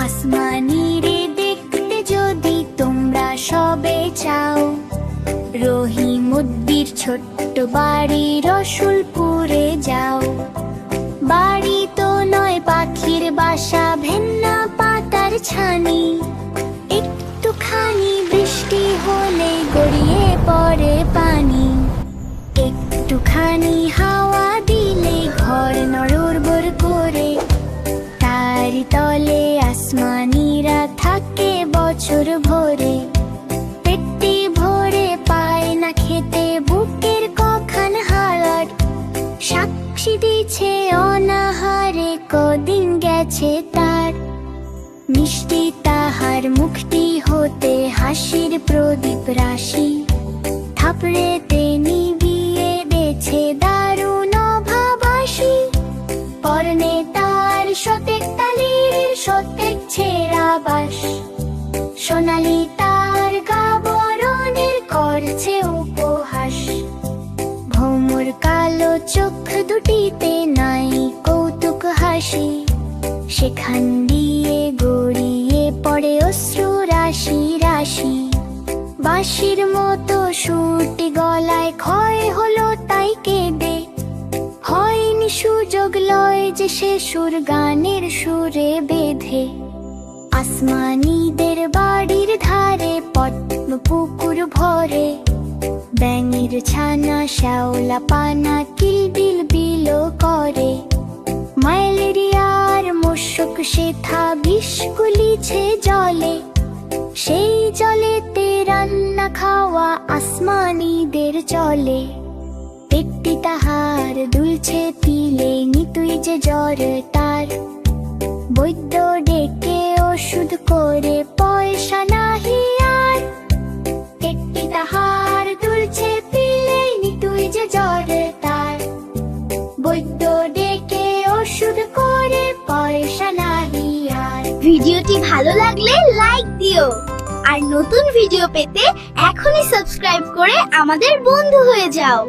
আসমানি রে দেখতে যদি তোমরা সবে চাও, রহিমউদ্দির ছোট্ট বাড়ি রসুলপুরে যাও। বাড়ি তো নয় পাখির বাসা, ভেন্না পাতার ছানি, একটুখানি বৃষ্টি হলে গড়িয়ে পড়ে পানি। একটুখানি হাওয়া দিলে ঘর নড়বড় করে, তার তলে আসমানিরা থাকে বছর ভরে। পেটটি ভরে পায় না খেতে বুকের কখান হাড়, সাক্ষী দিছে অনাহারে কদিন গেছে তার। মিষ্টি তাহার মুখটি হতে হাসির প্রদীপ রাশি, থাপড়েতে নিভিয়ে দেছে দারুণ অভাবাসী। পরনে তার শতেক তালির শতেক ছেঁড়া বাস, সোনালি তার গা বরণের করছে উপহাস। ভৌমর কালো চোখ দুটিতে নাই কৌতুক হাসি, সেখান দিয়ে গড়িয়ে পড়ে অশ্রু রাশি রাশি। বাঁশির মতো সুরটি গলায় ক্ষয় হলো তাই কেঁদে, হয়নি সুযোগ লয় যে সে সুর গানের সুরে বেঁধে। আসমানিদের বাড়ির ধারে পদ্ম পুকুর ভরে, ব্যাঙের ছানা শ্যাওলা পানা কিলবিল বিলো করে। ম্যালেরিয়ার মশক সেথা বিষ গুলিছে জলে, সেই জলেতে রান্না খাওয়া আসমানিদের চলে। পেটটি তাহার দুলছে তিলে নিতুই যে জ্বর তার, বৈদ্য ডেকে ওষুধ করে পয়সা নাহি আর। পেটটি তাহার দুলছে তিলে নিতুই যে জ্বর তার, বৈদ্য ডেকে ওষুধ করে পয়সা নাহি আর। ভিডিওটি ভালো লাগলে লাইক দিও, আর নতুন ভিডিও পেতে এখনই সাবস্ক্রাইব করে আমাদের বন্ধু হয়ে যাও।